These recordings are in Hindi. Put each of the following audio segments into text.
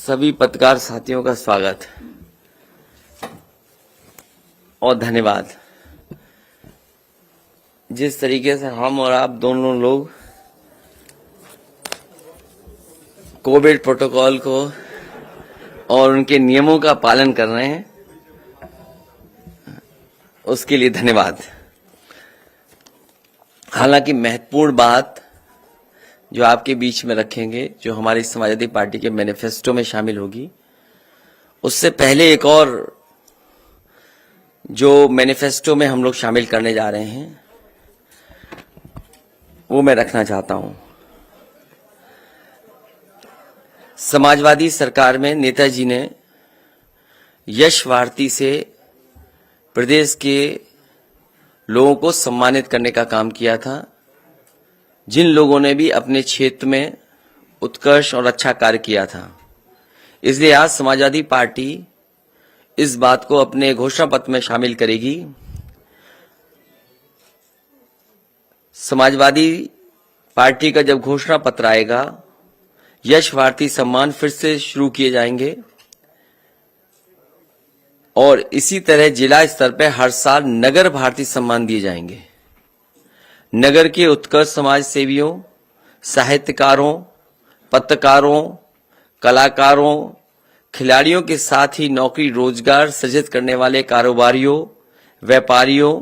सभी पत्रकार साथियों का स्वागत और धन्यवाद। जिस तरीके से हम और आप दोनों लोग कोविड प्रोटोकॉल को और उनके नियमों का पालन कर रहे हैं, उसके लिए धन्यवाद। हालांकि महत्वपूर्ण बात जो आपके बीच में रखेंगे, जो हमारी समाजवादी पार्टी के मैनिफेस्टो में शामिल होगी, उससे पहले एक और जो मैनिफेस्टो में हम लोग शामिल करने जा रहे हैं वो मैं रखना चाहता हूं। समाजवादी सरकार में नेताजी ने यश भारती से प्रदेश के लोगों को सम्मानित करने का काम किया था, जिन लोगों ने भी अपने क्षेत्र में उत्कर्ष और अच्छा कार्य किया था। इसलिए आज समाजवादी पार्टी इस बात को अपने घोषणा पत्र में शामिल करेगी। समाजवादी पार्टी का जब घोषणा पत्र आएगा, यश भारती सम्मान फिर से शुरू किए जाएंगे और इसी तरह जिला स्तर पर हर साल नगर भारती सम्मान दिए जाएंगे। नगर के उत्कृष्ट समाज सेवियों, साहित्यकारों, पत्रकारों, कलाकारों, खिलाड़ियों के साथ ही नौकरी रोजगार सृजित करने वाले कारोबारियों, व्यापारियों,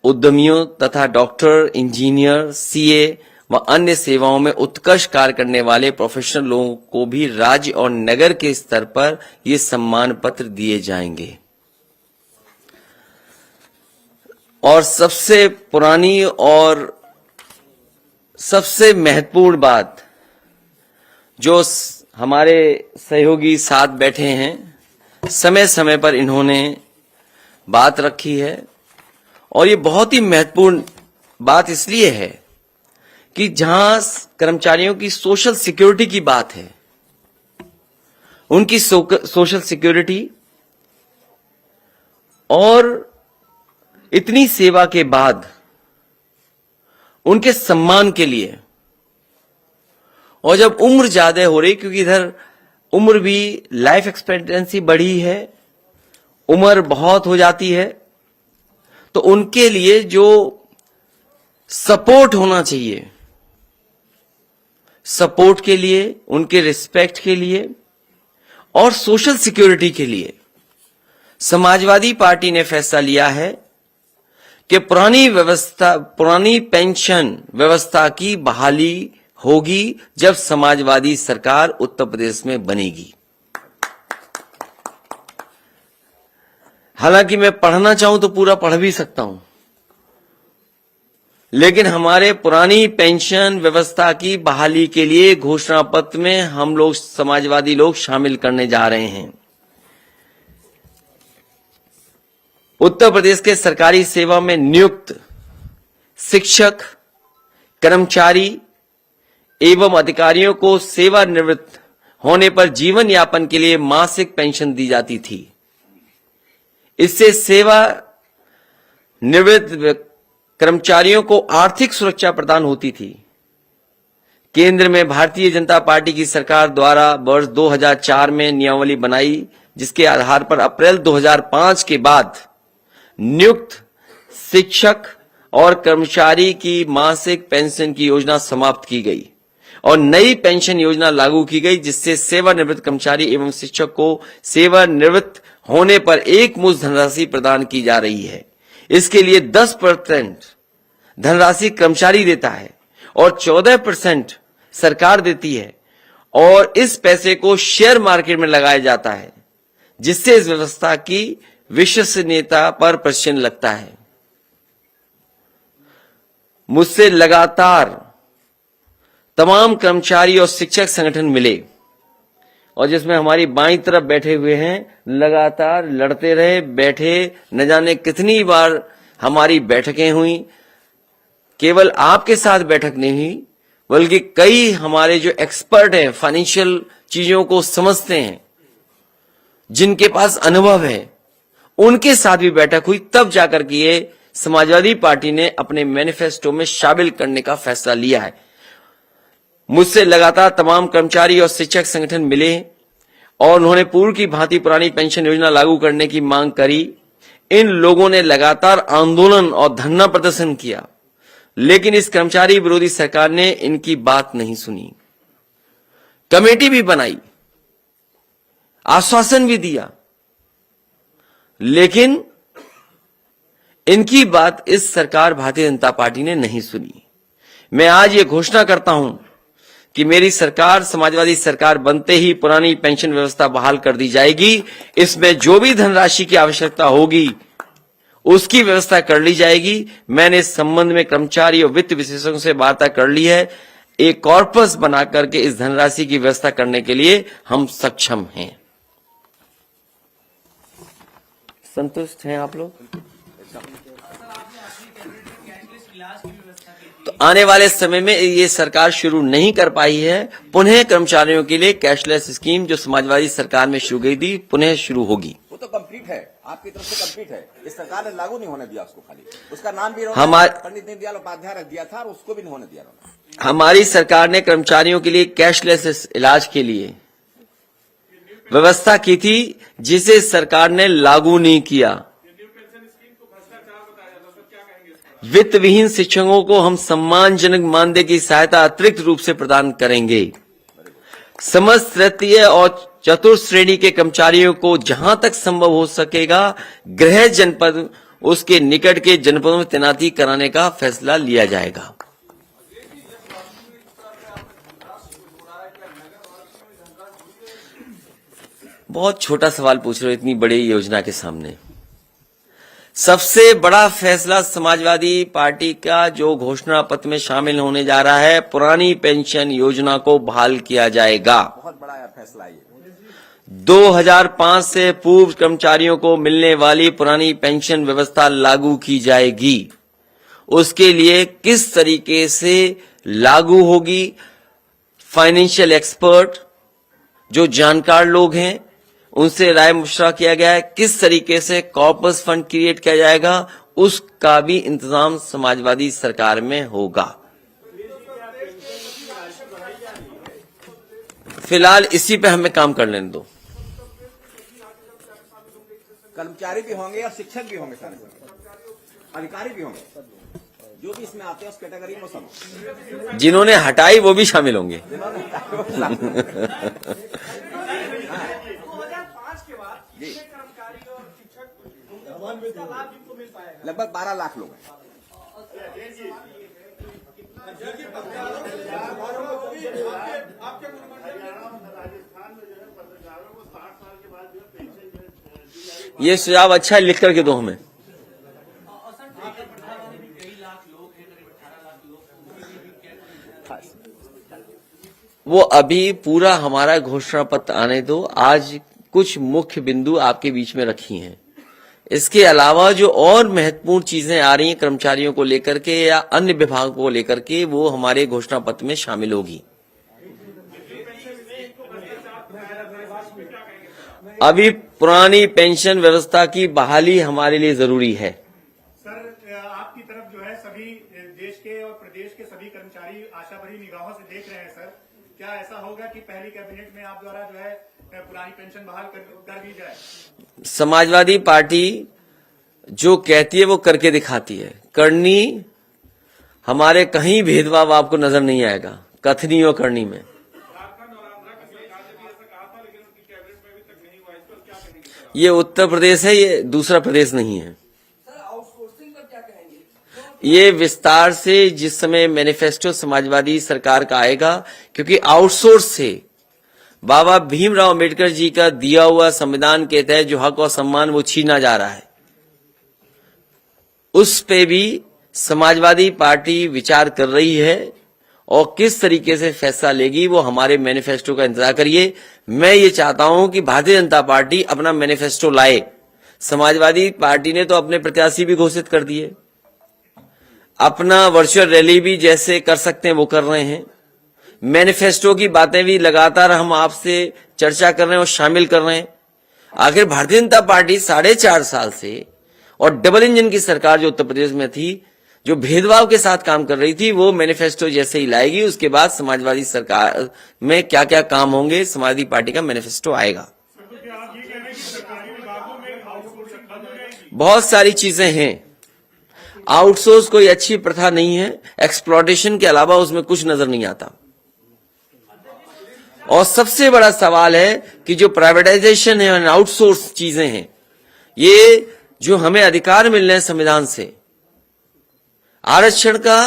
उद्यमियों तथा डॉक्टर, इंजीनियर, सीए व अन्य सेवाओं में उत्कृष्ट कार्य करने वाले प्रोफेशनल लोगों को भी राज्य और नगर के स्तर पर ये सम्मान पत्र दिए जाएंगे। और सबसे पुरानी और सबसे महत्वपूर्ण बात जो हमारे सहयोगी साथ बैठे हैं, समय समय पर इन्होंने बात रखी है और ये बहुत ही महत्वपूर्ण बात इसलिए है कि जहां कर्मचारियों की सोशल सिक्योरिटी की बात है, उनकी सोशल सिक्योरिटी और इतनी सेवा के बाद उनके सम्मान के लिए, और जब उम्र ज्यादा हो रही, क्योंकि इधर उम्र भी, लाइफ एक्सपेक्टेंसी बढ़ी है, उम्र बहुत हो जाती है, तो उनके लिए जो सपोर्ट होना चाहिए, सपोर्ट के लिए, उनके रिस्पेक्ट के लिए और सोशल सिक्योरिटी के लिए समाजवादी पार्टी ने फैसला लिया है कि पुरानी पेंशन व्यवस्था की बहाली होगी जब समाजवादी सरकार उत्तर प्रदेश में बनेगी। हालांकि मैं पढ़ना चाहूं तो पूरा पढ़ भी सकता हूं, लेकिन हमारे पुरानी पेंशन व्यवस्था की बहाली के लिए घोषणा पत्र में हम लोग समाजवादी लोग शामिल करने जा रहे हैं। उत्तर प्रदेश के सरकारी सेवा में नियुक्त शिक्षक, कर्मचारी एवं अधिकारियों को सेवानिवृत्त होने पर जीवन यापन के लिए मासिक पेंशन दी जाती थी। इससे सेवानिवृत्त कर्मचारियों को आर्थिक सुरक्षा प्रदान होती थी। केंद्र में भारतीय जनता पार्टी की सरकार द्वारा वर्ष 2004 में नियमावली बनाई, जिसके आधार पर अप्रैल 2005 के बाद नियुक्त शिक्षक और कर्मचारी की मासिक पेंशन की योजना समाप्त की गई और नई पेंशन योजना लागू की गई, जिससे सेवानिवृत्त कर्मचारी एवं शिक्षक को सेवानिवृत्त होने पर एक मुश्त धनराशि प्रदान की जा रही है। इसके लिए 10% धनराशि कर्मचारी देता है और 14% सरकार देती है और इस पैसे को शेयर मार्केट में लगाया जाता है, जिससे इस व्यवस्था की विश्वसनीयता पर प्रश्न लगता है। मुझसे लगातार तमाम कर्मचारी और शिक्षक संगठन मिले और जिसमें हमारी बाईं तरफ बैठे हुए हैं, लगातार लड़ते रहे, बैठे, न जाने कितनी बार हमारी बैठकें हुई। केवल आपके साथ बैठक नहीं हुई, बल्कि कई हमारे जो एक्सपर्ट हैं, फाइनेंशियल चीजों को समझते हैं, जिनके पास अनुभव है, उनके साथ भी बैठक हुई। तब जाकर के ये समाजवादी पार्टी ने अपने मैनिफेस्टो में शामिल करने का फैसला लिया है। मुझसे लगातार तमाम कर्मचारी और शिक्षक संगठन मिले और उन्होंने पूर्व की भांति पुरानी पेंशन योजना लागू करने की मांग करी। इन लोगों ने लगातार आंदोलन और धरना प्रदर्शन किया, लेकिन इस कर्मचारी विरोधी सरकार ने इनकी बात नहीं सुनी। कमेटी भी बनाई, आश्वासन भी दिया, लेकिन इनकी बात इस सरकार भारतीय जनता पार्टी ने नहीं सुनी। मैं आज ये घोषणा करता हूं कि मेरी सरकार, समाजवादी सरकार बनते ही पुरानी पेंशन व्यवस्था बहाल कर दी जाएगी। इसमें जो भी धनराशि की आवश्यकता होगी उसकी व्यवस्था कर ली जाएगी। मैंने इस संबंध में कर्मचारी और वित्त विशेषज्ञों से वार्ता कर ली है। एक कॉर्पस बना करके इस धनराशि की व्यवस्था करने के लिए हम सक्षम हैं। संतुष्ट हैं आप लोग? तो आने वाले समय में ये सरकार शुरू नहीं कर पाई है, पुनः कर्मचारियों के लिए कैशलेस स्कीम जो समाजवादी सरकार में शुरू गई थी, पुनः शुरू होगी। वो तो कंप्लीट है, आपकी तरफ से कंप्लीट है। इस सरकार ने लागू नहीं होने दिया उसको, खाली उसका नाम भी पंडित दीनदयाल उपाध्याय रख दिया था और उसको भी नहीं होने दिया। हमारी सरकार ने कर्मचारियों के लिए कैशलेस इलाज के लिए व्यवस्था की थी, जिसे सरकार ने लागू नहीं किया। वित्त विहीन शिक्षकों को हम सम्मानजनक मानदेय की सहायता अतिरिक्त रूप से प्रदान करेंगे। समस्त तृतीय और चतुर्थ श्रेणी के कर्मचारियों को जहां तक संभव हो सकेगा गृह जनपद, उसके निकट के जनपदों में तैनाती कराने का फैसला लिया जाएगा। बहुत छोटा सवाल पूछ रहे हो इतनी बड़ी योजना के सामने। सबसे बड़ा फैसला समाजवादी पार्टी का जो घोषणा पत्र में शामिल होने जा रहा है, पुरानी पेंशन योजना को बहाल किया जाएगा। बहुत बड़ा फैसला है। 2005 से पूर्व कर्मचारियों को मिलने वाली पुरानी पेंशन व्यवस्था लागू की जाएगी। उसके लिए किस तरीके से लागू होगी, फाइनेंशियल एक्सपर्ट जो जानकार लोग हैं उनसे राय मशवरा किया गया है। किस तरीके से कॉर्पस फंड क्रिएट किया जाएगा, उसका भी इंतजाम समाजवादी सरकार में होगा। फिलहाल इसी पे हमें काम कर लेने दो। कर्मचारी भी होंगे और शिक्षक भी होंगे, सारे अधिकारी भी होंगे, जो भी इसमें आते हैं उस कैटेगरी में सब। जिन्होंने हटाई वो भी शामिल होंगे। लगभग 12 लाख लोग हैं। ये सुझाव अच्छा है, लिख करके दो हमें। वो अभी पूरा हमारा घोषणा पत्र आने दो। आज कुछ मुख्य बिंदु आपके बीच में रखी हैं। इसके अलावा जो और महत्वपूर्ण चीजें आ रही हैं कर्मचारियों को लेकर के या अन्य विभागों को लेकर के, वो हमारे घोषणा पत्र में शामिल होगी। अभी पुरानी पेंशन व्यवस्था की बहाली हमारे लिए जरूरी है। सर, आपकी तरफ जो है सभी देश के और प्रदेश के सभी कर्मचारी आशा भरी निगाहों से देख रहे हैं। सर, क्या ऐसा होगा कि पहली कैबिनेट में आप द्वारा जो है पुरानी पेंशन बहाल कर दी जाए? समाजवादी पार्टी जो कहती है वो करके दिखाती है। करनी, हमारे कहीं भेदभाव आपको नजर नहीं आएगा कथनी और करनी में। ये उत्तर प्रदेश है, ये दूसरा प्रदेश नहीं है। ये विस्तार से जिस समय मैनिफेस्टो समाजवादी सरकार का आएगा, क्योंकि आउटसोर्स से बाबा भीमराव अंबेडकर जी का दिया हुआ संविधान के तहत जो हक और सम्मान वो छीना जा रहा है, उस पे भी समाजवादी पार्टी विचार कर रही है और किस तरीके से फैसला लेगी वो हमारे मैनिफेस्टो का इंतजार करिए। मैं ये चाहता हूं कि भारतीय जनता पार्टी अपना मैनिफेस्टो लाए। समाजवादी पार्टी ने तो अपने प्रत्याशी भी घोषित कर दिए, अपना वर्चुअल रैली भी जैसे कर सकते हैं वो कर रहे हैं। मैनिफेस्टो की बातें भी लगातार हम आपसे चर्चा कर रहे हैं और शामिल कर रहे हैं। आखिर भारतीय जनता पार्टी 4.5 साल से और डबल इंजन की सरकार जो उत्तर प्रदेश में थी, जो भेदभाव के साथ काम कर रही थी वो मैनिफेस्टो जैसे ही लाएगी, उसके बाद समाजवादी सरकार में क्या क्या काम होंगे समाजवादी पार्टी का मैनिफेस्टो आएगा। बहुत सारी चीजें हैं। आउटसोर्स कोई अच्छी प्रथा नहीं है, एक्सप्लॉयटेशन के अलावा उसमें कुछ नजर नहीं आता। और सबसे बड़ा सवाल है कि जो प्राइवेटाइजेशन है और आउटसोर्स चीजें हैं, ये जो हमें अधिकार मिल रहे हैं संविधान से, आरक्षण का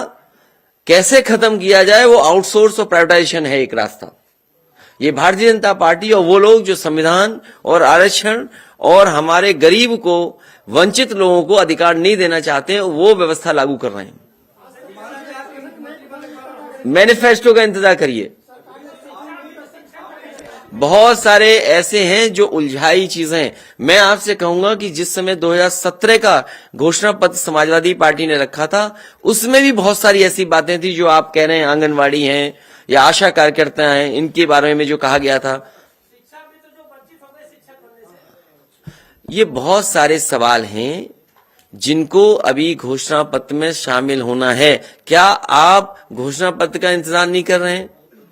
कैसे खत्म किया जाए, वो आउटसोर्स और प्राइवेटाइजेशन है एक रास्ता। ये भारतीय जनता पार्टी और वो लोग जो संविधान और आरक्षण और हमारे गरीब को, वंचित लोगों को अधिकार नहीं देना चाहते हैं, वो व्यवस्था लागू कर रहे हैं। मैनिफेस्टो का इंतजार करिए। बहुत सारे ऐसे हैं जो उलझाई चीजें हैं। मैं आपसे कहूंगा कि जिस समय 2017 का घोषणा पत्र समाजवादी पार्टी ने रखा था, उसमें भी बहुत सारी ऐसी बातें थी जो आप कह रहे हैं, आंगनवाड़ी हैं या आशा कार्यकर्ता हैं, इनके बारे में जो कहा गया था। ये बहुत सारे सवाल हैं जिनको अभी घोषणा पत्र में शामिल होना है। क्या आप घोषणा पत्र का इंतजार नहीं कर रहे हैं?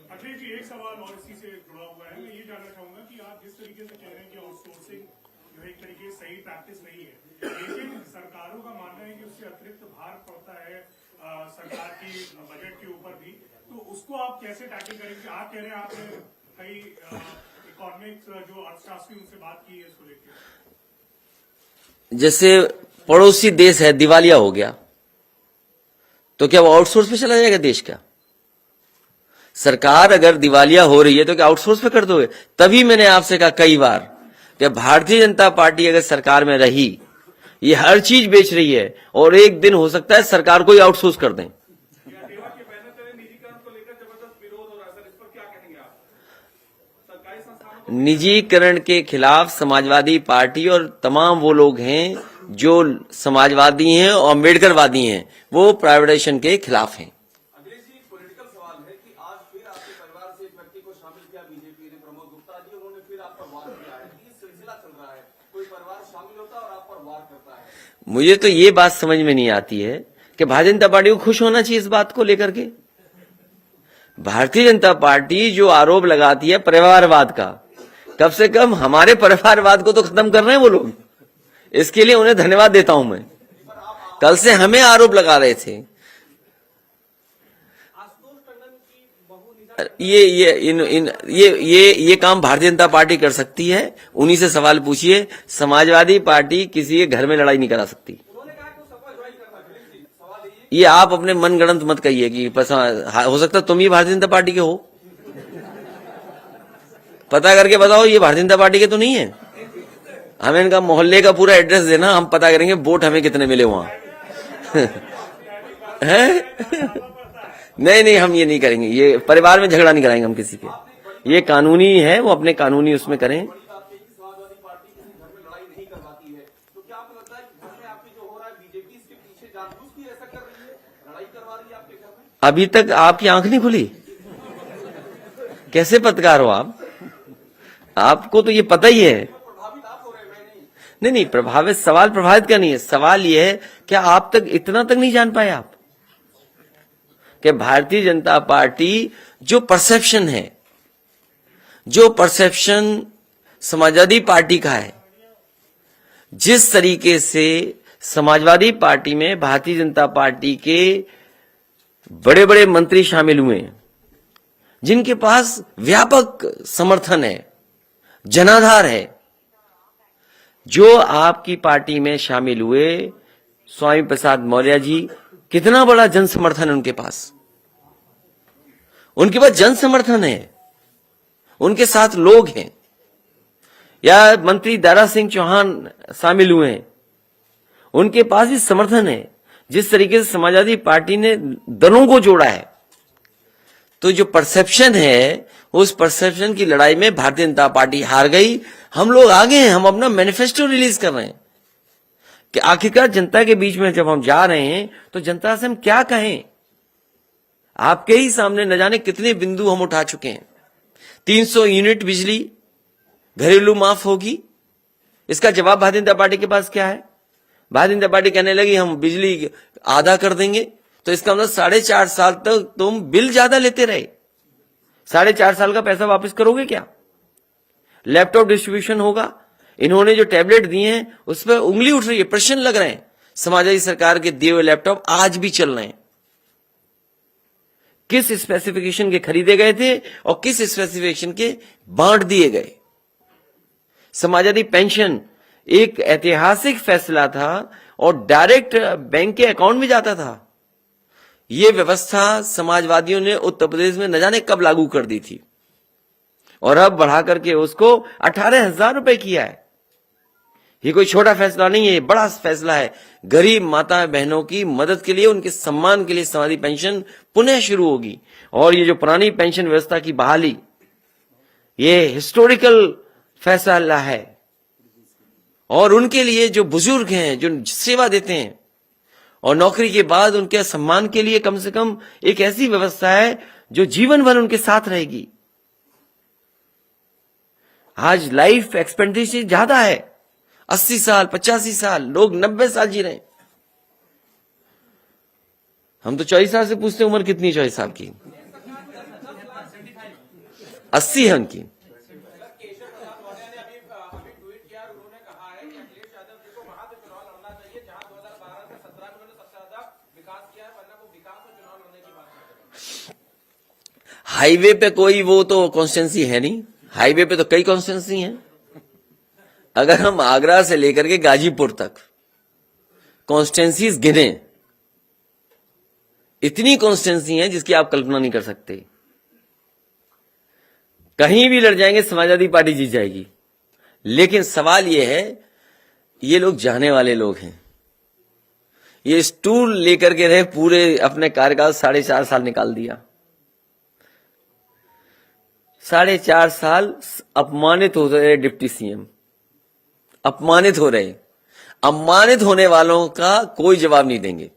अखिलेश जी, एक सवाल और इसी से जुड़ा हुआ है। मैं ये जानना चाहूंगा कि आप जिस तरीके से कह रहे हैं कि आउटसोर्सिंग जो है एक तरीके से सही प्रैक्टिस नहीं है, लेकिन सरकारों का मानना है कि उससे अतिरिक्त भार पड़ता है सरकार की बजट के ऊपर भी, तो उसको आप कैसे टैकल करेंगे? आप कह रहे हैं आपने कई इकोनॉमिक्स जो अर्थशास्त्री उनसे बात की है इसको लेकर। जैसे पड़ोसी देश है, दिवालिया हो गया, तो क्या वो आउटसोर्स पे चला जाएगा देश का? सरकार अगर दिवालिया हो रही है तो क्या आउटसोर्स पे कर दोगे? तभी मैंने आपसे कहा कई बार कि भारतीय जनता पार्टी अगर सरकार में रही, ये हर चीज बेच रही है और एक दिन हो सकता है सरकार को ही आउटसोर्स कर दें। निजीकरण के खिलाफ समाजवादी पार्टी और तमाम वो लोग हैं जो समाजवादी हैं और अम्बेडकरवादी हैं, वो प्राइवेटाइजेशन के खिलाफ हैं। अखिलेश जी, पॉलिटिकल सवाल है कि आज फिर आपके परिवार से एक व्यक्ति को शामिल किया बीजेपी ने, प्रमोद गुप्ता जी, उन्होंने फिर आप पर वार किया है। ये सिलसिला चल रहा है, कोई परिवार शामिल होता है और आप पर वार करता है। मुझे तो ये बात समझ में नहीं आती है कि भारतीय जनता पार्टी को खुश होना चाहिए इस बात को लेकर के। भारतीय जनता पार्टी जो आरोप लगाती है परिवारवाद का, कम से कम हमारे परिवारवाद को तो खत्म कर रहे हैं वो लोग। इसके लिए उन्हें धन्यवाद देता हूं मैं। कल से हमें आरोप लगा रहे थे। ये काम भारतीय जनता पार्टी कर सकती है, उन्हीं से सवाल पूछिए। समाजवादी पार्टी किसी के घर में लड़ाई नहीं करा सकती। ये आप अपने मनगढ़ंत मत कहिए कि हो सकता तुम ही भारतीय जनता पार्टी के हो। पता करके बताओ ये भारतीय जनता पार्टी के तो नहीं है। हमें इनका मोहल्ले का पूरा एड्रेस देना, हम पता करेंगे वोट हमें कितने मिले वहां। नहीं, हम ये नहीं करेंगे। ये परिवार में झगड़ा नहीं कराएंगे हम किसी के। ये कानूनी है, वो अपने कानूनी उसमें करें। समाजवादी पार्टी किसी घर में लड़ाई नहीं करवाती है, तो क्या आपको लगता है कि घर में आपकी जो हो रहा है, बीजेपी इसके पीछे जानबूझ के ऐसा कर रही है, लड़ाई करवा रही है आपके घर में? अभी तक आपकी आंख नहीं खुली? कैसे पत्रकार हो आप? आपको तो ये पता ही है। नहीं, प्रभावित, सवाल प्रभावित का नहीं है। सवाल ये है क्या आप तक इतना तक नहीं जान पाए आप कि भारतीय जनता पार्टी जो परसेप्शन है, जो परसेप्शन समाजवादी पार्टी का है, जिस तरीके से समाजवादी पार्टी में भारतीय जनता पार्टी के बड़े बड़े मंत्री शामिल हुए हैं, जिनके पास व्यापक समर्थन है, जनाधार है, जो आपकी पार्टी में शामिल हुए, स्वामी प्रसाद मौर्य जी, कितना बड़ा जन समर्थन है उनके पास। उनके पास जन समर्थन है, उनके साथ लोग हैं। या मंत्री दारा सिंह चौहान शामिल हुए हैं, उनके पास भी समर्थन है। जिस तरीके से समाजवादी पार्टी ने दलों को जोड़ा है, तो जो परसेप्शन है, उस परसेप्शन की लड़ाई में भारतीय जनता पार्टी हार गई। हम लोग आगे हैं, हम अपना मैनिफेस्टो रिलीज कर रहे हैं कि आखिरकार जनता के बीच में जब हम जा रहे हैं तो जनता से हम क्या कहें। आपके ही सामने न जाने कितने बिंदु हम उठा चुके हैं। 300 यूनिट बिजली घरेलू माफ होगी, इसका जवाब भारतीय जनता पार्टी के पास क्या है? भारतीय जनता पार्टी कहने लगी हम बिजली आधा कर देंगे तो इसका मतलब 4.5 साल तक तुम बिल ज्यादा लेते रहे। 4.5 साल का पैसा वापस करोगे क्या? लैपटॉप डिस्ट्रीब्यूशन होगा, इन्होंने जो टैबलेट दिए हैं उस पर उंगली उठ रही है, प्रश्न लग रहे हैं। समाजवादी सरकार के दिए हुए लैपटॉप आज भी चल रहे हैं। किस स्पेसिफिकेशन के खरीदे गए थे और किस स्पेसिफिकेशन के बांट दिए गए? समाजवादी पेंशन एक ऐतिहासिक फैसला था और डायरेक्ट बैंक के अकाउंट में जाता था। यह व्यवस्था समाजवादियों ने उत्तर प्रदेश में न जाने कब लागू कर दी थी और अब बढ़ा करके उसको 18,000 रुपए किया है। ये कोई छोटा फैसला नहीं है, बड़ा फैसला है। गरीब माता बहनों की मदद के लिए, उनके सम्मान के लिए समाजवादी पेंशन पुनः शुरू होगी। और ये जो पुरानी पेंशन व्यवस्था की बहाली, ये हिस्टोरिकल फैसला है। और उनके लिए जो बुजुर्ग हैं, जो सेवा देते हैं और नौकरी के बाद उनके सम्मान के लिए कम से कम एक ऐसी व्यवस्था है जो जीवन भर उनके साथ रहेगी। आज लाइफ एक्सपेक्टेंसी ज्यादा है, 80 साल 85 साल, लोग 90 साल जी रहे हैं। हम तो 24 साल से पूछते उम्र कितनी, 24 साल की 80 है उनकी। हाईवे पे कोई वो तो कॉन्स्टिट्यूंसी है नहीं, हाईवे पे तो कई कॉन्स्टिट्यूंसी हैं। अगर हम आगरा से लेकर के गाजीपुर तक कॉन्स्टिट्यूंसीज गिने, इतनी कॉन्स्टिट्यूंसी हैं जिसकी आप कल्पना नहीं कर सकते। कहीं भी लड़ जाएंगे समाजवादी पार्टी जीत जाएगी। लेकिन सवाल यह है, ये लोग जाने वाले लोग हैं। ये स्टूल लेकर के रहे, पूरे अपने कार्यकाल 4.5 साल निकाल दिया। 4.5 साल अपमानित हो रहे डिप्टी सीएम, अपमानित हो रहे। अपमानित होने वालों का कोई जवाब नहीं देंगे।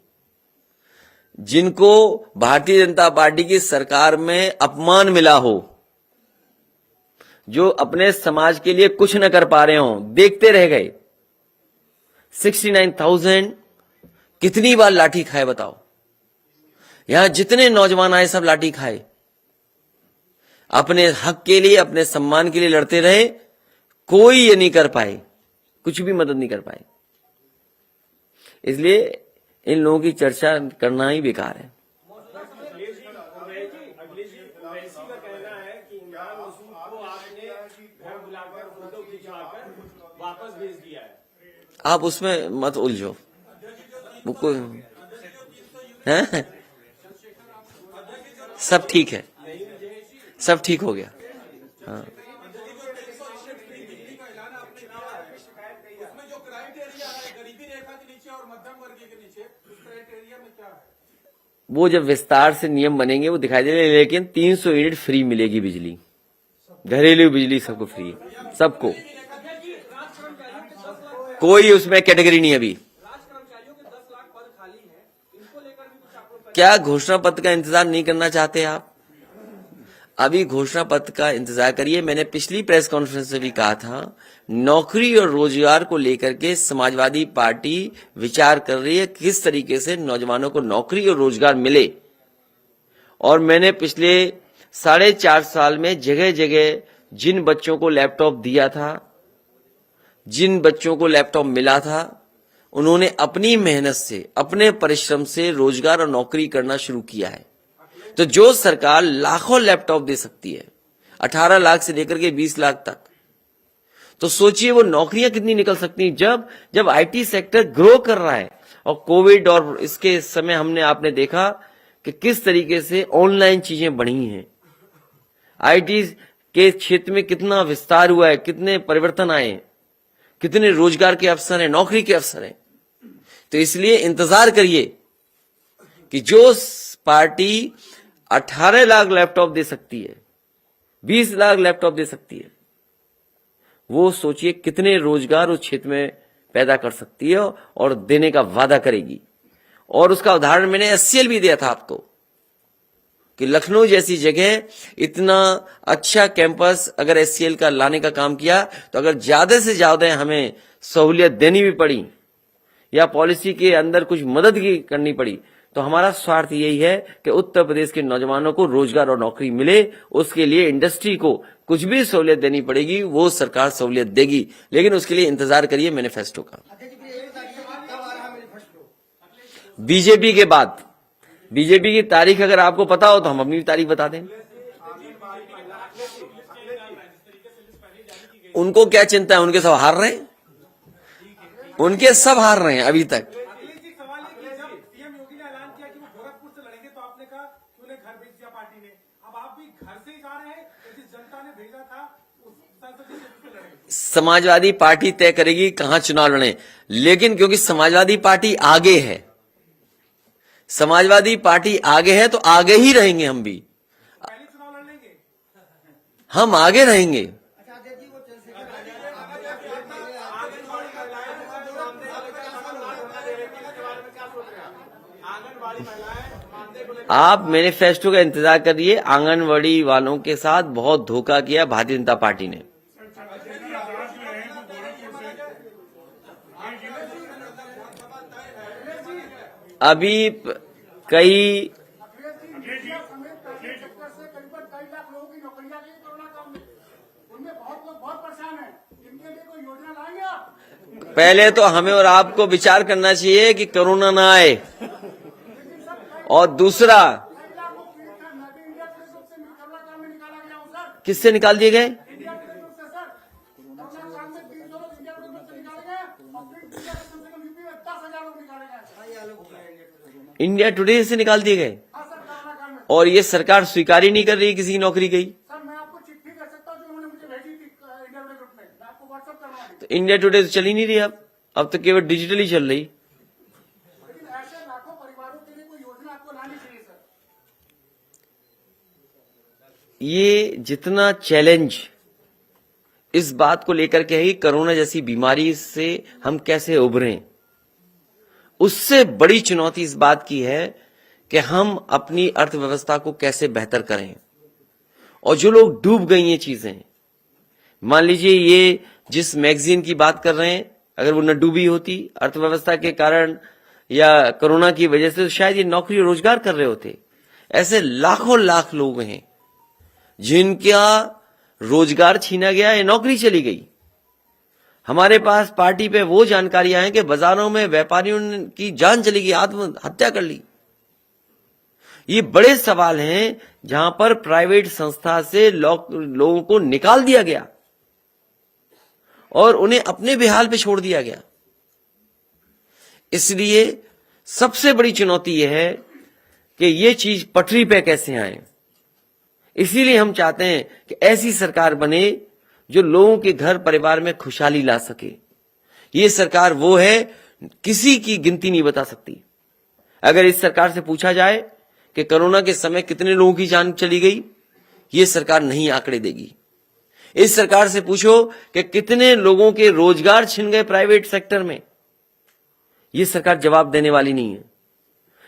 जिनको भारतीय जनता पार्टी की सरकार में अपमान मिला हो, जो अपने समाज के लिए कुछ न कर पा रहे हो, देखते रह गए। 69,000 कितनी बार लाठी खाए बताओ? यहां जितने नौजवान आए सब लाठी खाए, अपने हक के लिए, अपने सम्मान के लिए लड़ते रहे। कोई ये नहीं कर पाए, कुछ भी मदद नहीं कर पाए। इसलिए इन लोगों की चर्चा करना ही बेकार है। आप उसमें मत उलझो, वो हैं? सब ठीक है, सब ठीक हो गया। हाँ, वो जब विस्तार से नियम बनेंगे वो दिखाई देंगे। लेकिन 300 यूनिट फ्री मिलेगी बिजली, घरेलू बिजली सबको फ्री, सबको, कोई उसमें कैटेगरी नहीं। अभी क्या घोषणा पत्र का इंतजार नहीं करना चाहते आप? अभी घोषणा पत्र का इंतजार करिए। मैंने पिछली प्रेस कॉन्फ्रेंस में भी कहा था, नौकरी और रोजगार को लेकर के समाजवादी पार्टी विचार कर रही है किस तरीके से नौजवानों को नौकरी और रोजगार मिले। और मैंने पिछले 4.5 साल में जगह जगह जिन बच्चों को लैपटॉप दिया था, जिन बच्चों को लैपटॉप मिला था, उन्होंने अपनी मेहनत से, अपने परिश्रम से रोजगार और नौकरी करना शुरू किया है। तो जो सरकार लाखों लैपटॉप दे सकती है, 18 लाख से लेकर के 20 लाख तक, तो सोचिए वो नौकरियां कितनी निकल सकती हैं। जब आईटी सेक्टर ग्रो कर रहा है। और कोविड और इसके समय हमने आपने देखा कि किस तरीके से ऑनलाइन चीजें बढ़ी हैं, आईटी के क्षेत्र में कितना विस्तार हुआ है, कितने परिवर्तन आए, कितने रोजगार के अवसर हैं, नौकरी के अवसर हैं। तो इसलिए इंतजार करिए कि जो पार्टी 18 लाख लैपटॉप दे सकती है, 20 लाख लैपटॉप दे सकती है, वो सोचिए कितने रोजगार उस क्षेत्र में पैदा कर सकती है और देने का वादा करेगी। और उसका उदाहरण मैंने एचसीएल भी दिया था आपको कि लखनऊ जैसी जगह इतना अच्छा कैंपस अगर एचसीएल का लाने का काम किया, तो अगर ज्यादा से ज्यादा हमें सहूलियत देनी भी पड़ी, या पॉलिसी के अंदर कुछ मदद की करनी पड़ी, तो हमारा स्वार्थ यही है कि उत्तर प्रदेश के नौजवानों को रोजगार और नौकरी मिले। उसके लिए इंडस्ट्री को कुछ भी सहूलियत देनी पड़ेगी, वो सरकार सहूलियत देगी, लेकिन उसके लिए इंतजार करिए मैनिफेस्टो का। बीजेपी के बाद, बीजेपी की तारीख अगर आपको पता हो तो हम अपनी तारीख बता दें। उनको क्या चिंता है, उनके सब हार रहे हैं, उनके सब हार रहे हैं अभी तक। सवाल है कि जब सीएम योगी ने ऐलान किया कि वो गोरखपुर से लड़ेंगे तो आपने कहा कि उन्हें घर भेज दिया पार्टी ने। अब आप भी घर से ही जा रहे हैं, जिस जनता ने भेजा था उस संसदीय क्षेत्र से लड़ेंगे। समाजवादी पार्टी तय करेगी कहां चुनाव लड़े, लेकिन क्योंकि समाजवादी पार्टी आगे है, समाजवादी पार्टी आगे है तो आगे ही रहेंगे हम भी, पहले चुनाव लड़ लेंगे। हम आगे रहेंगे। आप मैनिफेस्टो का इंतजार करिए। आंगनवाड़ी वालों के साथ बहुत धोखा किया भारतीय जनता पार्टी ने। अभी कई पहले तो हमें और आपको विचार करना चाहिए कि कोरोना ना आए, और दूसरा किससे निकाल दिए गए? इंडिया टुडे से निकाल दिए गए, और ये सरकार स्वीकार ही नहीं कर रही किसी की नौकरी गई। तो इंडिया टुडे तो चल ही नहीं रही, अब तो केवल डिजिटली चल रही। ये जितना चैलेंज इस बात को लेकर के है कि कोरोना जैसी बीमारी से हम कैसे उभरें, उससे बड़ी चुनौती इस बात की है कि हम अपनी अर्थव्यवस्था को कैसे बेहतर करें। और जो लोग डूब गई ये चीजें, मान लीजिए ये जिस मैगजीन की बात कर रहे हैं, अगर वो न डूबी होती अर्थव्यवस्था के कारण या कोरोना की वजह से, तो शायद ये नौकरी और रोजगार कर रहे होते। ऐसे लाखों लाख लोग हैं जिनका रोजगार छीना गया या नौकरी चली गई। हमारे पास पार्टी पे वो जानकारियां हैं कि बाजारों में व्यापारियों की जान चली गई, आत्महत्या कर ली। ये बड़े सवाल हैं जहां पर प्राइवेट संस्था से लोगों को निकाल दिया गया और उन्हें अपने बेहाल पे छोड़ दिया गया। इसलिए सबसे बड़ी चुनौती यह है कि ये चीज पटरी पे कैसे आए। इसीलिए हम चाहते हैं कि ऐसी सरकार बने जो लोगों के घर परिवार में खुशहाली ला सके। ये सरकार वो है, किसी की गिनती नहीं बता सकती। अगर इस सरकार से पूछा जाए कि कोरोना के समय कितने लोगों की जान चली गई, ये सरकार नहीं आंकड़े देगी। इस सरकार से पूछो कि कितने लोगों के रोजगार छिन गए प्राइवेट सेक्टर में, ये सरकार जवाब देने वाली नहीं है।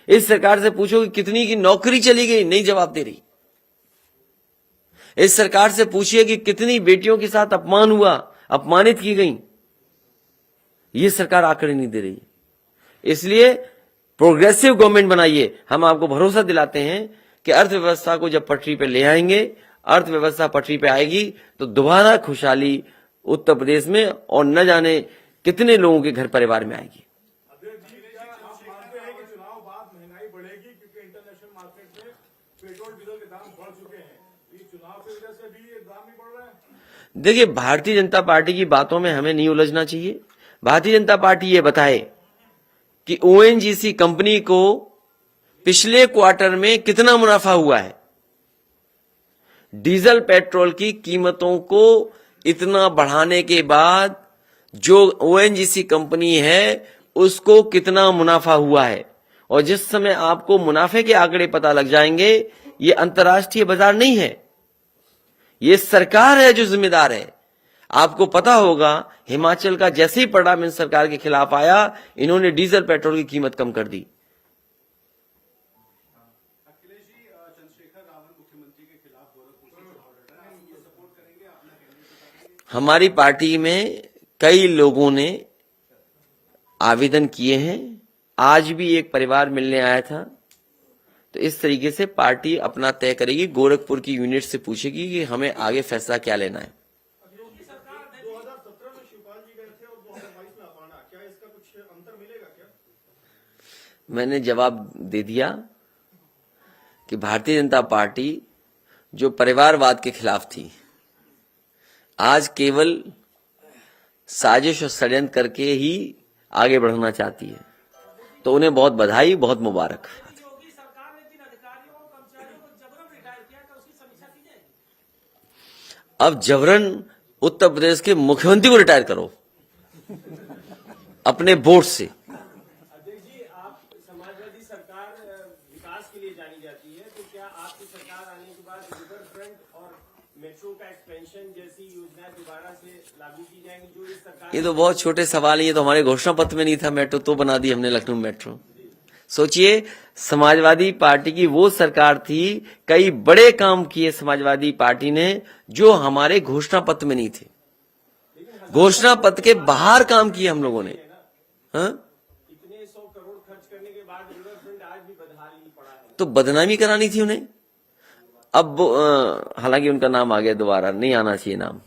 इस सरकार से पूछो कि कितनी की नौकरी चली गई, नहीं जवाब दे रही। इस सरकार से पूछिए कि कितनी बेटियों के साथ अपमान हुआ, अपमानित की गई, ये सरकार आंकड़े नहीं दे रही। इसलिए प्रोग्रेसिव गवर्नमेंट बनाइए। हम आपको भरोसा दिलाते हैं कि अर्थव्यवस्था को जब पटरी पे ले आएंगे, अर्थव्यवस्था पटरी पे आएगी तो दोबारा खुशहाली उत्तर प्रदेश में और न जाने कितने लोगों के घर परिवार में आएगी। चुनाव बाद महंगाई बढ़ेगी क्योंकि इंटरनेशनल मार्केट में पेट्रोल डीजल के दाम बढ़ चुके हैं। इस चुनाव की वजह से भी ये दाम नहीं बढ़ रहा है। देखिए, भारतीय जनता पार्टी की बातों में हमें नहीं उलझना चाहिए। भारतीय जनता पार्टी ये बताए कि ओएनजीसी कंपनी को पिछले क्वार्टर में कितना मुनाफा हुआ है, डीजल पेट्रोल की कीमतों को इतना बढ़ाने के बाद जो ओएनजीसी कंपनी है उसको कितना मुनाफा हुआ है। और जिस समय आपको मुनाफे के आंकड़े पता लग जाएंगे, ये अंतर्राष्ट्रीय बाजार नहीं है, ये सरकार है जो जिम्मेदार है। आपको पता होगा हिमाचल का जैसे ही परिणाम इन सरकार के खिलाफ आया, इन्होंने डीजल पेट्रोल की कीमत कम कर दी। अखिलेश जी, चंद्रशेखर रावल मुख्यमंत्री के खिलाफ गोरखपुर से चुनाव लड़ रहे हैं, ये सपोर्ट करेंगे? अपना कहने हमारी पार्टी में कई लोगों ने आवेदन किए हैं। आज भी एक परिवार मिलने आया था। तो इस तरीके से पार्टी अपना तय करेगी, गोरखपुर की यूनिट से पूछेगी कि हमें आगे फैसला क्या लेना है। 2017 में शिवपाल जी गए थे और 2022 में अपाना, क्या इसका कुछ अंतर मिलेगा क्या? मैंने जवाब दे दिया कि भारतीय जनता पार्टी जो परिवारवाद के खिलाफ थी, आज केवल साजिश और षड्यंत्र करके ही आगे बढ़ना चाहती है। तो उन्हें बहुत बधाई, बहुत मुबारक। योगी सरकार ने जिन अधिकारियों और कर्मचारियों को जबरन रिटायर किया था, उसकी समीक्षा की जाएगी। अब जबरन उत्तर प्रदेश के मुख्यमंत्री को रिटायर करो अपने बोर्ड से। अध्यक्ष जी, आप समाजवादी सरकार विकास के लिए जानी जाती है, तो क्या आपकी सरकार आने के बाद रिवर फ्रंट और मेट्रो का एक्सपेंशन जैसी योजनाएं दोबारा से लागू की जाएंगी, जो इस सरकार? ये तो बहुत छोटे सवाल है, ये तो हमारे घोषणा पत्र में नहीं था। मेट्रो तो बना दी हमने, लखनऊ मेट्रो। सोचिए, समाजवादी पार्टी की वो सरकार थी, कई बड़े काम किए समाजवादी पार्टी ने जो हमारे घोषणा पत्र में नहीं थे। घोषणा पत्र के बाहर काम किए हम लोगों ने। हाँ, इतने 100 करोड़ खर्च करने के बाद रिवर फ्रंट आज भी बदहाल ही पड़ा है। तो बदनामी करानी थी उन्हें। अब हालांकि उनका नाम आ गया, दोबारा नहीं आना चाहिए नाम।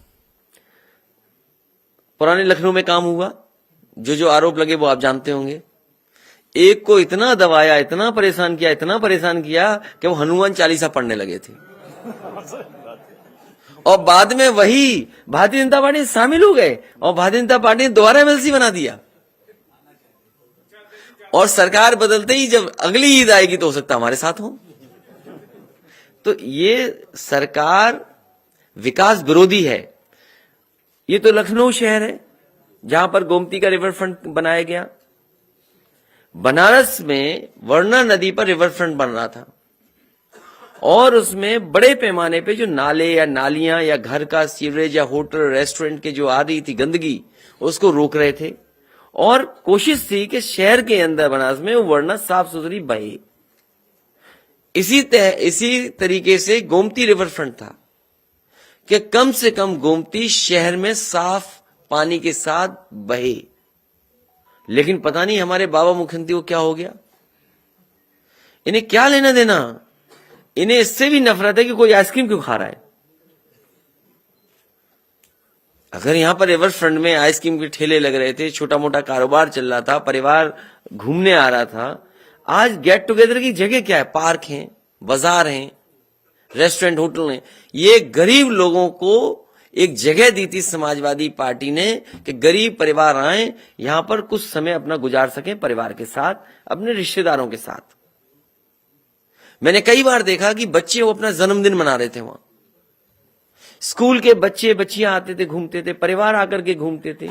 पुराने लखनऊ में काम हुआ, जो आरोप लगे वो आप जानते होंगे। एक को इतना दबाया, इतना परेशान किया, इतना परेशान किया कि वो हनुमान चालीसा पढ़ने लगे थे। और बाद में वही भारतीय जनता पार्टी में शामिल हो गए और भारतीय जनता पार्टी ने दोबारा एमएलसी बना दिया। और सरकार बदलते ही जब अगली ईद आएगी तो हो सकता हमारे साथ हो। तो ये सरकार विकास विरोधी है। ये तो लखनऊ शहर है जहां पर गोमती का रिवर फ्रंट बनाया गया। बनारस में वर्णा नदी पर रिवर फ्रंट बन रहा था और उसमें बड़े पैमाने पे जो नाले या नालियां या घर का सीवरेज या होटल रेस्टोरेंट के जो आ रही थी गंदगी, उसको रोक रहे थे और कोशिश थी कि शहर के अंदर बनारस में वो वर्णा साफ सुथरी बहे। इसी तरीके से गोमती रिवर फ्रंट था कि कम से कम गोमती शहर में साफ पानी के साथ बहे। लेकिन पता नहीं हमारे बाबा मुख्यमंत्री को क्या हो गया। इन्हें क्या लेना देना, इन्हें इससे भी नफरत है कि कोई आइसक्रीम क्यों खा रहा है। अगर यहां पर रिवर फ्रंट में आइसक्रीम के ठेले लग रहे थे, छोटा मोटा कारोबार चल रहा था, परिवार घूमने आ रहा था, आज गेट टुगेदर की जगह क्या है? पार्क हैं, बाजार हैं, रेस्टोरेंट, होटल हैं। ये गरीब लोगों को एक जगह दी थी समाजवादी पार्टी ने कि गरीब परिवार आए, यहां पर कुछ समय अपना गुजार सकें परिवार के साथ, अपने रिश्तेदारों के साथ। मैंने कई बार देखा कि बच्चे वो अपना जन्मदिन मना रहे थे वहां। स्कूल के बच्चे बच्चियां आते थे, घूमते थे, परिवार आकर के घूमते थे।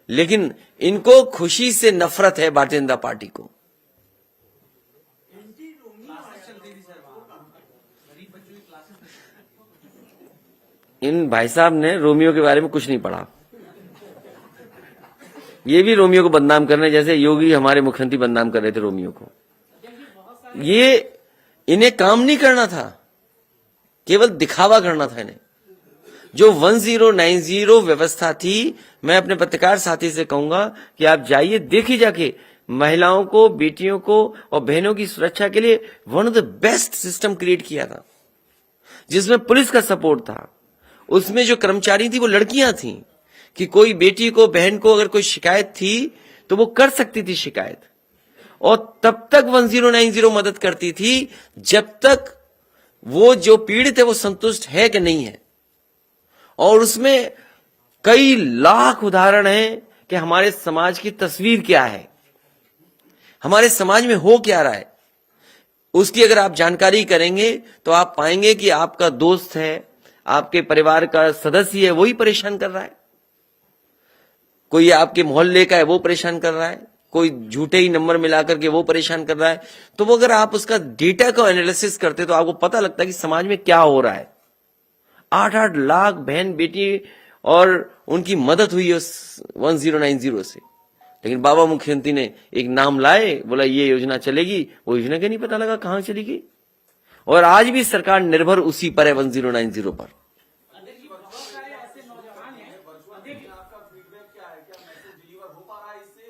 लेकिन इनको खुशी से नफरत है भारतीय जनता पार्टी को। इन भाई साहब ने रोमियो के बारे में कुछ नहीं पढ़ा। ये भी रोमियो को बदनाम करने, जैसे योगी हमारे मुख्यमंत्री बदनाम कर रहे थे रोमियो को। ये इन्हें काम नहीं करना था, केवल दिखावा करना था इन्हें। जो 1090 व्यवस्था थी, मैं अपने पत्रकार साथी से कहूंगा कि आप जाइए, देखिए जाके महिलाओं को, बेटियों को और बहनों की सुरक्षा के लिए one of the best system create किया था, जिसमें पुलिस का सपोर्ट था। उसमें जो कर्मचारी थी वो लड़कियां थी कि कोई बेटी को, बहन को अगर कोई शिकायत थी तो वो कर सकती थी शिकायत, और तब तक 1090 मदद करती थी जब तक वो जो पीड़ित है वो संतुष्ट है कि नहीं है। और उसमें कई लाख उदाहरण हैं कि हमारे समाज की तस्वीर क्या है, हमारे समाज में हो क्या रहा है। उसकी अगर आप जानकारी करेंगे तो आप पाएंगे कि आपका दोस्त है, आपके परिवार का सदस्य है, वही परेशान कर रहा है। कोई आपके मोहल्ले का है, वो परेशान कर रहा है। कोई झूठे ही नंबर मिलाकर के वो परेशान कर रहा है। तो वो अगर आप उसका डेटा को एनालिसिस करते तो आपको पता लगता है कि समाज में क्या हो रहा है। 8-8 लाख बहन बेटी और उनकी मदद हुई उस 1090 से। लेकिन बाबा मुख्यमंत्री ने एक नाम लाए, बोला ये योजना चलेगी, वो योजना का नहीं पता लगा कहां चली गई। और आज भी सरकार निर्भर उसी पर है, 1090 पर। आपका फीडबैक क्या है? क्या मैसेज डिलीवर हो पा रहा है इससे,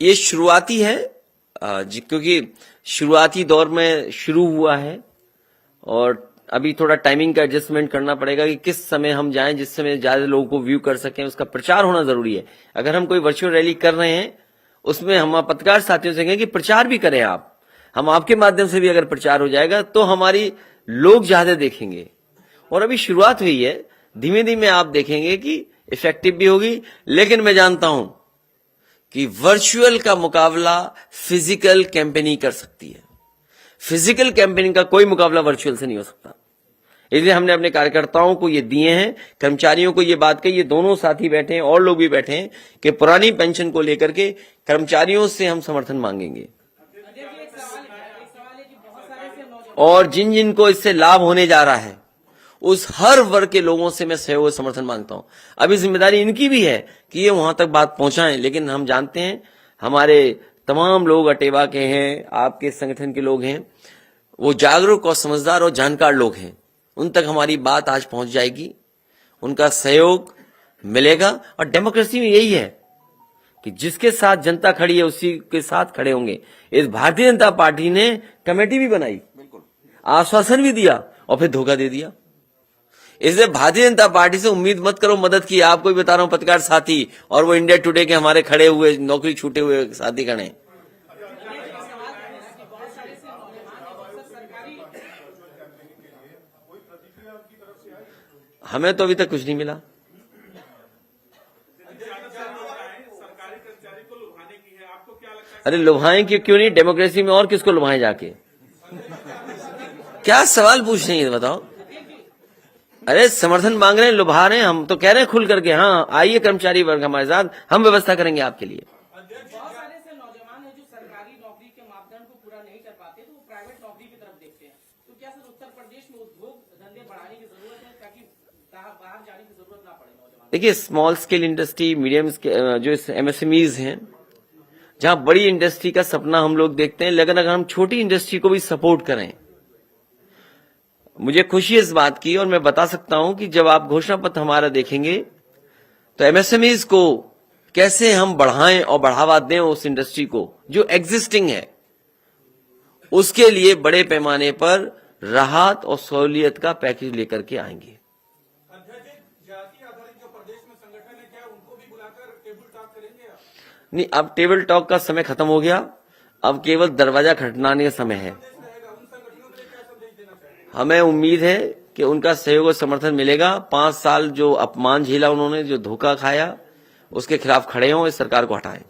ये शुरुआती है क्योंकि शुरुआती दौर में शुरू हुआ है और अभी थोड़ा टाइमिंग का एडजस्टमेंट करना पड़ेगा कि किस समय हम जाएं जिस समय ज्यादा लोगों को व्यू कर सकें। उसका प्रचार होना जरूरी है। अगर हम कोई वर्चुअल रैली कर रहे हैं उसमें हम पत्रकार साथियों से कहें कि प्रचार भी करें आप, हम आपके माध्यम से भी अगर प्रचार हो जाएगा तो हमारी लोग ज्यादा देखेंगे। और अभी शुरुआत हुई है, धीमे धीमे आप देखेंगे कि इफेक्टिव भी होगी। लेकिन मैं जानता हूं कि वर्चुअल का मुकाबला फिजिकल कैंपेनिंग कर सकती है। फिजिकल कैंपेनिंग का कोई मुकाबला वर्चुअल से नहीं हो सकता। इसलिए हमने अपने कार्यकर्ताओं को ये दिए हैं, कर्मचारियों को ये बात कही, ये दोनों साथी बैठे हैं और लोग भी बैठे हैं कि पुरानी पेंशन को लेकर के कर्मचारियों से हम समर्थन मांगेंगे और जिन जिन को इससे लाभ होने जा रहा है उस हर वर्ग के लोगों से मैं सहयोग और समर्थन मांगता हूं। अभी जिम्मेदारी इनकी भी है कि ये वहां तक बात पहुंचाएं, लेकिन हम जानते हैं हमारे तमाम लोग अटेवा के हैं, आपके संगठन के लोग हैं, वो जागरूक और समझदार और जानकार लोग हैं। उन तक हमारी बात आज पहुंच जाएगी, उनका सहयोग मिलेगा। और डेमोक्रेसी में यही है कि जिसके साथ जनता खड़ी है उसी के साथ खड़े होंगे। इस भारतीय जनता पार्टी ने कमेटी भी बनाई, आश्वासन भी दिया और फिर धोखा दे दिया। इसलिए भारतीय जनता पार्टी से उम्मीद मत करो मदद की। आपको भी बता रहा हूं पत्रकार साथी और वो इंडिया टुडे के हमारे खड़े हुए नौकरी छूटे हुए साथी खड़े हैं। हमें तो अभी तक कुछ नहीं मिला। अरे लुभाएं क्यों नहीं? डेमोक्रेसी में और किसको लुभाएं जाके? क्या सवाल पूछ रही है बताओ? अरे समर्थन मांग रहे हैं, लुभा रहे हैं? हम तो कह रहे हैं खुल करके, हाँ आइए कर्मचारी वर्ग हमारे साथ, हम व्यवस्था करेंगे आपके लिए। बहुत सारे ऐसे नौजवान हैं जो सरकारी नौकरी के मापदंड को पूरा नहीं कर पाते तो वो प्राइवेट नौकरी की तरफ देखते हैं। तो क्या सर उत्तर प्रदेश में उद्योग धंधे बढ़ाने की जरूरत है ताकि बाहर जाने की जरूरत ना पड़े नौजवान? देखिए स्मॉल स्केल इंडस्ट्री, मीडियम जो MSMEs हैं, जहां बड़ी इंडस्ट्री का सपना हम लोग देखते हैं, लेकिन अगर हम छोटी इंडस्ट्री को भी सपोर्ट करें, मुझे खुशी है इस बात की। और मैं बता सकता हूं कि जब आप घोषणा पत्र हमारा देखेंगे तो MSMEs को कैसे हम बढ़ाएं और बढ़ावा दें उस इंडस्ट्री को जो एग्जिस्टिंग है, उसके लिए बड़े पैमाने पर राहत और सहूलियत का पैकेज लेकर के आएंगे। जाति आधारित जो प्रदेश में संगठन है क्या उनको भी बुलाकर टेबल टॉक करेंगे आप? नहीं, अब टेबल टॉक का समय खत्म हो गया, अब केवल दरवाजा खटखटाने का समय है। हमें उम्मीद है कि उनका सहयोग और समर्थन मिलेगा। 5 साल जो अपमान झेला उन्होंने, जो धोखा खाया, उसके खिलाफ खड़े हों, इस सरकार को हटाएं।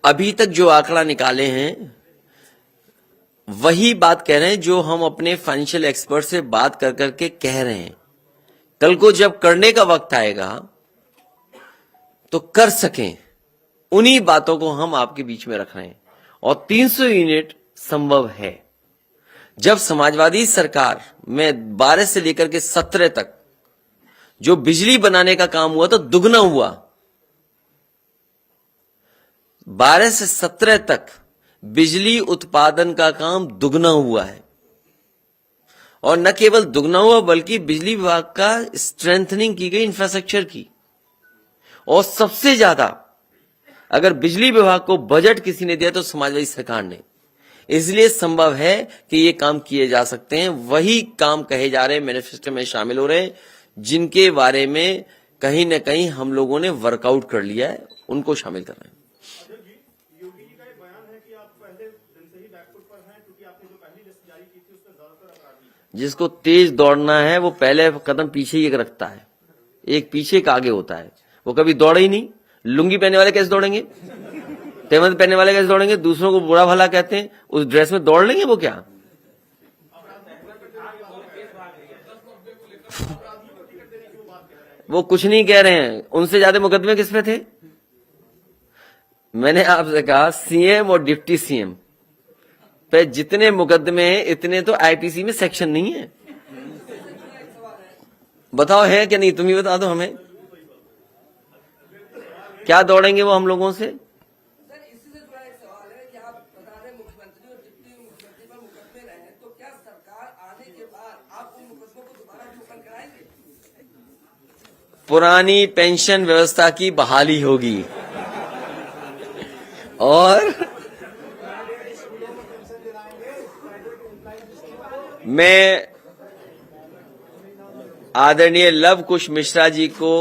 अभी तक जो आंकड़ा निकाले हैं वही बात कह रहे हैं जो हम अपने फाइनेंशियल एक्सपर्ट से बात कर करके कह रहे हैं। कल को जब करने का वक्त आएगा तो कर सकें, उन्हीं बातों को हम आपके बीच में रख रहे हैं। और 300 यूनिट संभव है। जब समाजवादी सरकार में 12 से लेकर के 17 तक जो बिजली बनाने का काम हुआ तो दुगना हुआ। 12 से 17 तक बिजली उत्पादन का काम दुगना हुआ है। और न केवल दुगना हुआ बल्कि बिजली विभाग का स्ट्रेंथनिंग की गई इंफ्रास्ट्रक्चर की। और सबसे ज्यादा अगर बिजली विभाग को बजट किसी ने दिया तो समाजवादी सरकार ने। इसलिए संभव है कि ये काम किए जा सकते हैं। वही काम कहे जा रहे हैं, मैनिफेस्टो में शामिल हो रहे हैं, जिनके बारे में कहीं न कहीं हम लोगों ने वर्कआउट कर लिया है, उनको शामिल कर रहे हैं। योगी जी का एक बयान है कि आप पहले दिन से ही बैकफुट पर हैं क्योंकि आपने जो पहली लिस्ट जारी की थी उसमें ज्यादातर अपराधी। जिसको तेज दौड़ना है वो पहले कदम पीछे ही रखता है, एक पीछे एक आगे होता है। वो कभी दौड़े ही नहीं। लुंगी पहनने वाले कैसे दौड़ेंगे? तेमद पहनने वाले कैसे दौड़ेंगे? दूसरों को बुरा भला कहते हैं, उस ड्रेस में दौड़ लेंगे वो क्या? वो कुछ नहीं कह रहे हैं। उनसे ज्यादा मुकदमे किस पे थे? मैंने आपसे कहा सीएम और डिप्टी सीएम पे जितने मुकदमे हैं इतने तो आईपीसी में सेक्शन नहीं है। बताओ है कि नहीं? तुम ही बता दो हमें। क्या दौड़ेंगे वो हम लोगों से? सर इसी से जुड़ा एक सवाल है कि पुरानी पेंशन व्यवस्था की बहाली होगी और मैं आदरणीय लव कुश मिश्रा जी को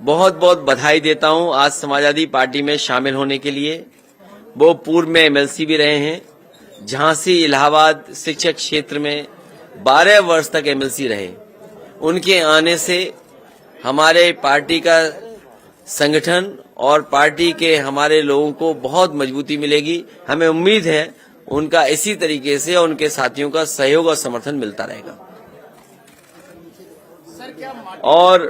बहुत बहुत बधाई देता हूं आज समाजवादी पार्टी में शामिल होने के लिए। वो पूर्व में एमएलसी भी रहे हैं। झांसी इलाहाबाद शिक्षक क्षेत्र में 12 वर्ष तक एमएलसी रहे। उनके आने से हमारे पार्टी का संगठन और पार्टी के हमारे लोगों को बहुत मजबूती मिलेगी। हमें उम्मीद है उनका इसी तरीके से और उनके साथियों का सहयोग और समर्थन मिलता रहेगा। और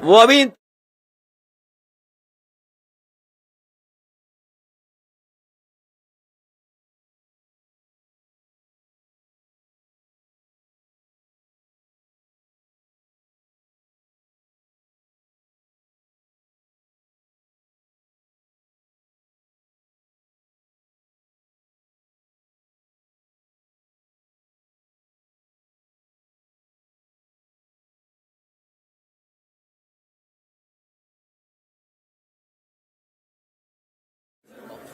वो अभी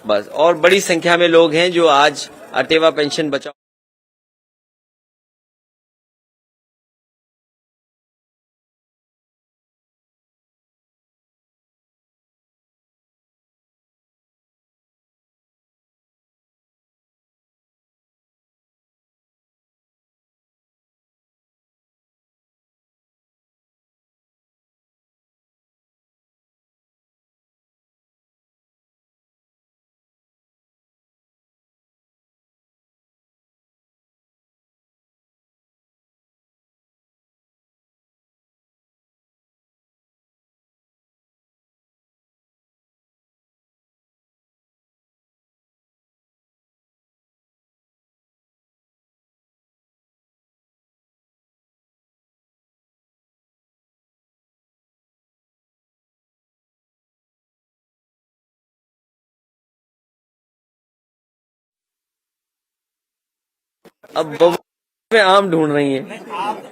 बस और बड़ी संख्या में लोग हैं जो आज अटेवा पेंशन बचाओ अब में आम ढूंढ रही हैं।